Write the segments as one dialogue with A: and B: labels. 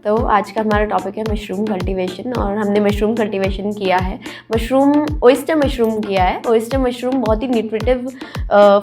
A: तो आज का हमारा टॉपिक है मशरूम कल्टीवेशन और हमने मशरूम कल्टीवेशन किया है। ओयस्टर मशरूम किया है। ओयस्टर मशरूम बहुत ही न्यूट्रिटिव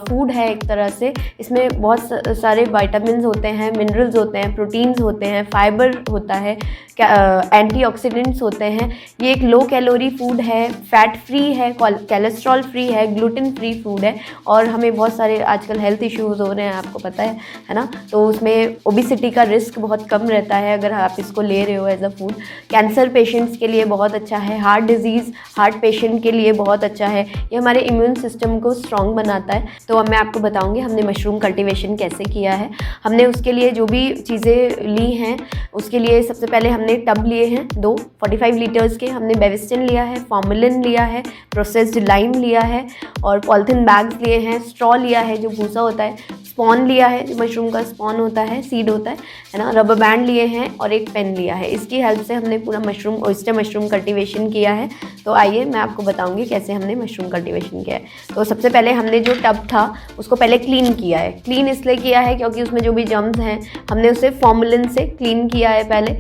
A: फूड है एक तरह से। इसमें बहुत सारे विटामिन्स होते हैं, मिनरल्स होते हैं, प्रोटीन्स होते हैं, फाइबर होता है, एंटीऑक्सीडेंट्स होते हैं। ये एक लो कैलोरी फूड है, फैट फ्री है, कोलेस्ट्रॉल फ्री है, ग्लूटेन फ्री फूड है और हमें बहुत सारे आजकल हेल्थ इश्यूज़ हो रहे हैं, आपको पता है ना। तो उसमें ओबिसिटी का रिस्क बहुत कम रहता है अगर आप इसको ले रहे हो as a food. Cancer patients के लिए बहुत अच्छा है, हार्ट पेशेंट के लिए बहुत अच्छा है। ये हमारे इम्यून सिस्टम को स्ट्रॉन्ग बनाता है। तो अब मैं आपको बताऊंगी हमने मशरूम कल्टीवेशन कैसे किया है। हमने उसके लिए जो भी चीज़ें ली हैं, उसके लिए सबसे पहले हमने टब लिए हैं 2 45 लीटर्स के। हमने बेविस्टिन लिया है, फॉर्मेलिन लिया है, प्रोसेस्ड लाइम लिया है और पॉलिथीन बैग्स लिए हैं, स्ट्रॉ लिया है जो भूसा होता है, स्पॉन लिया है जो मशरूम का स्पॉन होता है, सीड होता है ना, रबर बैंड लिए हैं और एक पेन लिया है। इसकी हेल्प से हमने पूरा ओयस्टर मशरूम कल्टीवेशन किया है। तो आइए मैं आपको बताऊंगी कैसे हमने मशरूम कल्टीवेशन किया है। तो सबसे पहले हमने जो टब था उसको पहले क्लीन किया है। क्लीन इसलिए किया है क्योंकि उसमें जो भी जर्म्स हैं हमने उसे फॉर्मेलिन से क्लीन किया है पहले।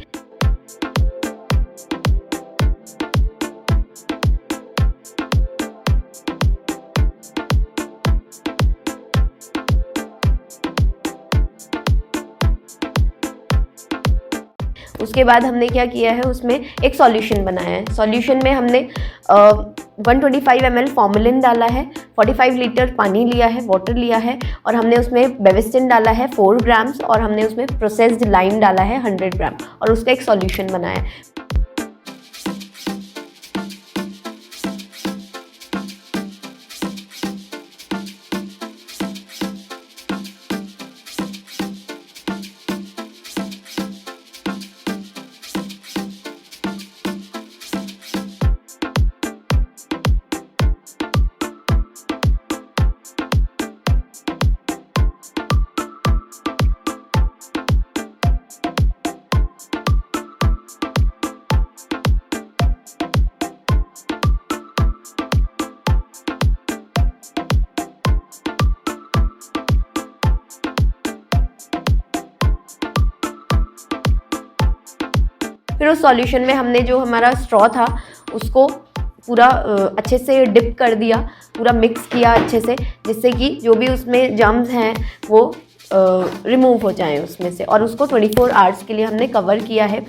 A: उसके बाद हमने क्या किया है, उसमें एक सॉल्यूशन बनाया है। सॉल्यूशन में हमने 125 ml फॉर्मेलिन डाला है, 45 लीटर पानी लिया है, वाटर लिया है और हमने उसमें बेविस्टिन डाला है 4 ग्राम्स और हमने उसमें प्रोसेस्ड लाइम डाला है 100 ग्राम और उसका एक सॉल्यूशन बनाया है। फिर उस सॉल्यूशन में हमने जो हमारा स्ट्रॉ था उसको पूरा अच्छे से डिप कर दिया, पूरा मिक्स किया अच्छे से, जिससे कि जो भी उसमें जर्म्स हैं वो रिमूव हो जाएं उसमें से। और उसको 24 आवर्स के लिए हमने कवर किया है।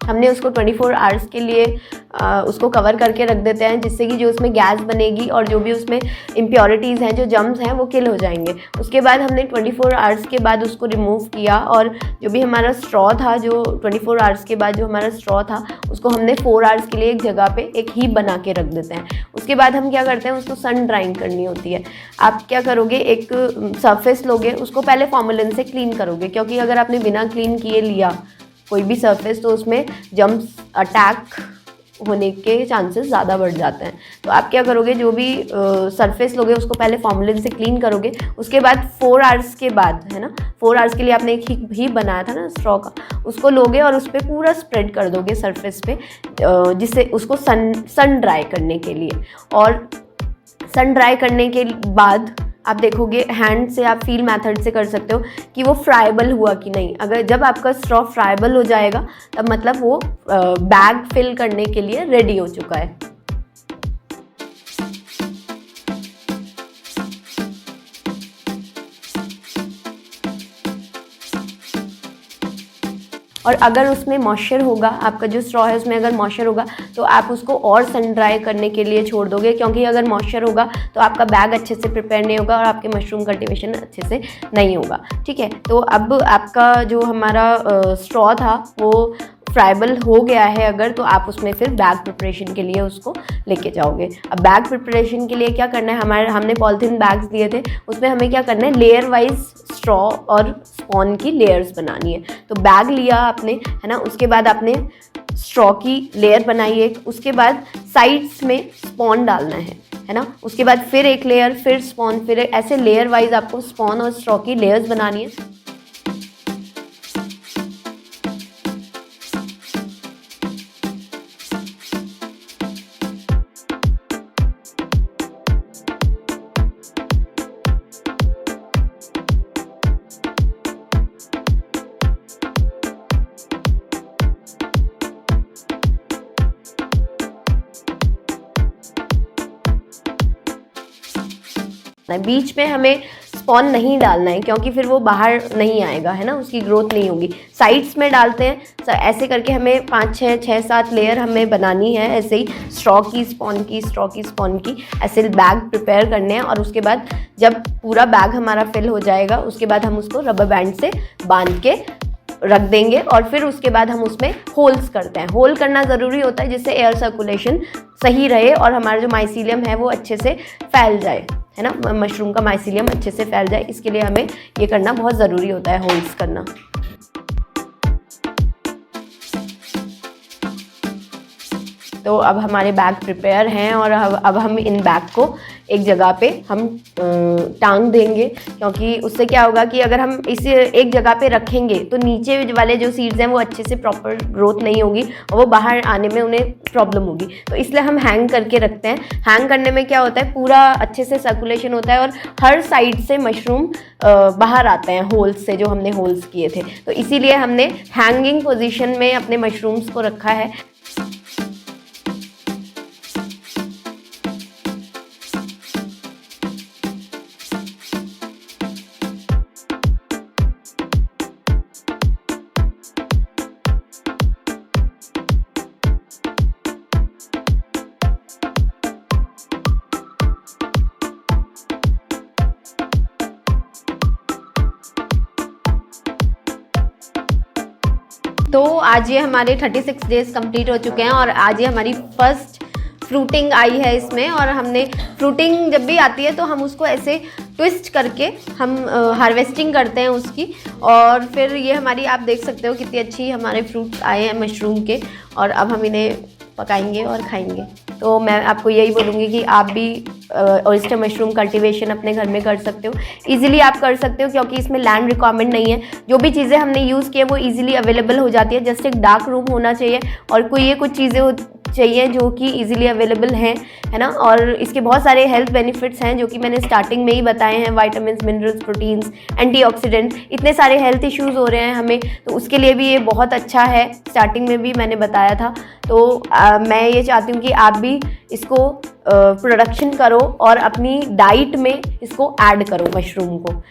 A: हमने उसको 24 आवर्स के लिए उसको कवर करके रख देते हैं, जिससे कि जो उसमें गैस बनेगी और जो भी उसमें इम्प्योरिटीज़ हैं, जो जर्म्स हैं, वो किल हो जाएंगे। उसके बाद हमने 24 आवर्स के बाद उसको रिमूव किया और जो भी हमारा स्ट्रॉ था, जो 24 आवर्स के बाद जो हमारा स्ट्रॉ था उसको हमने 4 आवर्स के लिए एक जगह पे एक हीप बना के रख देते हैं। उसके बाद हम क्या करते हैं, उसको सन ड्राइंग करनी होती है। आप क्या करोगे, एक सरफेस लोगे, उसको पहले फॉर्मेलिन से क्लीन करोगे, क्योंकि अगर आपने बिना क्लीन किए लिया कोई भी सरफेस तो उसमें जर्म्स अटैक होने के चांसेस ज़्यादा बढ़ जाते हैं। तो आप क्या करोगे, जो भी सरफेस लोगे उसको पहले फॉर्मेलिन से क्लीन करोगे। उसके बाद 4 आवर्स के बाद, है ना, 4 आवर्स के लिए आपने एक ही बनाया था ना स्ट्रॉ का, उसको लोगे और उस पर पूरा स्प्रेड कर दोगे सरफेस पे, जिससे उसको सन ड्राई करने के लिए। और सन ड्राई करने के बाद आप देखोगे, हैंड से आप फील मेथड से कर सकते हो कि वो फ्राइबल हुआ कि नहीं। अगर जब आपका स्ट्रॉ फ्राइबल हो जाएगा तब मतलब वो बैग फिल करने के लिए रेडी हो चुका है। और अगर उसमें मॉइस्चर होगा, आपका जो स्ट्रॉ है उसमें अगर मॉइस्चर होगा तो आप उसको और सन ड्राई करने के लिए छोड़ दोगे, क्योंकि अगर मॉइस्चर होगा तो आपका बैग अच्छे से प्रिपेयर नहीं होगा और आपके मशरूम कल्टीवेशन अच्छे से नहीं होगा। ठीक है, तो अब आपका जो हमारा स्ट्रॉ था वो फ्राइबल हो गया है अगर, तो आप उसमें फिर बैग प्रिपरेशन के लिए उसको लेके जाओगे। अब बैग प्रिपरेशन के लिए क्या करना है, हमने पॉलिथीन बैग्स दिए थे, उसमें हमें क्या करना है, लेयर वाइज स्ट्रॉ और स्पॉन की लेयर्स बनानी है। तो बैग लिया आपने, है ना, उसके बाद आपने स्ट्रॉ की लेयर बनाई एक, उसके बाद साइड्स में स्पॉन डालना है ना, उसके बाद फिर एक लेयर, फिर स्पॉन, फिर ऐसे लेयर वाइज आपको स्पॉन और स्ट्रॉ की लेयर्स बनानी है। बीच में हमें स्पॉन नहीं डालना है क्योंकि फिर वो बाहर नहीं आएगा, है ना, उसकी ग्रोथ नहीं होगी। साइड्स में डालते हैं, ऐसे करके हमें 5 6 7 लेयर हमें बनानी है, ऐसे ही स्ट्रॉ की स्पॉन की, स्ट्रॉ की स्पॉन की, ऐसे बैग प्रिपेयर करने हैं। और उसके बाद जब पूरा बैग हमारा फिल हो जाएगा, उसके बाद हम उसको रबर बैंड से बांध के रख देंगे और फिर उसके बाद हम उसमें होल्स करते हैं। होल करना ज़रूरी होता है जिससे एयर सर्कुलेशन सही रहे और हमारा जो माइसीलियम है वो अच्छे से फैल जाए, है ना, मशरूम का माइसीलियम अच्छे से फैल जाए, इसके लिए हमें ये करना बहुत ज़रूरी होता है, होल्स करना। तो अब हमारे बैग प्रिपेयर हैं और अब हम इन बैग को एक जगह पे हम टांग देंगे, क्योंकि उससे क्या होगा कि अगर हम इसे एक जगह पे रखेंगे तो नीचे वाले जो सीड्स हैं वो अच्छे से प्रॉपर ग्रोथ नहीं होगी और वो बाहर आने में उन्हें प्रॉब्लम होगी। तो इसलिए हम हैंग करके रखते हैं। हैंग करने में क्या होता है, पूरा अच्छे से सर्कुलेशन होता है और हर साइड से मशरूम बाहर आते हैं होल्स से, जो हमने होल्स किए थे। तो इसीलिए हमने हैंगिंग पोजीशन में अपने मशरूम्स को रखा है। तो आज ये हमारे 36 डेज कंप्लीट हो चुके हैं और आज ये हमारी फर्स्ट फ्रूटिंग आई है इसमें। और हमने फ्रूटिंग जब भी आती है तो हम उसको ऐसे ट्विस्ट करके हम हार्वेस्टिंग करते हैं उसकी, और फिर ये हमारी, आप देख सकते हो कितनी अच्छी हमारे फ्रूट्स आए हैं मशरूम के, और अब हम इन्हें पकाएंगे और खाएंगे। तो मैं आपको यही बोलूँगी कि आप भी ऑयस्टर मशरूम कल्टीवेशन अपने घर में कर सकते हो, इजीली आप कर सकते हो, क्योंकि इसमें लैंड रिक्वायरमेंट नहीं है। जो भी चीज़ें हमने यूज़ की है वो इजीली अवेलेबल हो जाती है। जस्ट एक डार्क रूम होना चाहिए और कोई ये कुछ चीज़ें चाहिए जो कि इजीली अवेलेबल हैं, है ना। और इसके बहुत सारे हेल्थ बेनिफिट्स हैं जो कि मैंने स्टार्टिंग में ही बताए हैं, विटामिन, मिनरल्स, प्रोटीन्स, एंटीऑक्सीडेंट, इतने सारे हेल्थ इश्यूज़ हो रहे हैं हमें, तो उसके लिए भी ये बहुत अच्छा है। स्टार्टिंग में भी मैंने बताया था। तो मैं ये चाहती हूँ कि आप भी इसको प्रोडक्शन करो और अपनी डाइट में इसको ऐड करो मशरूम को।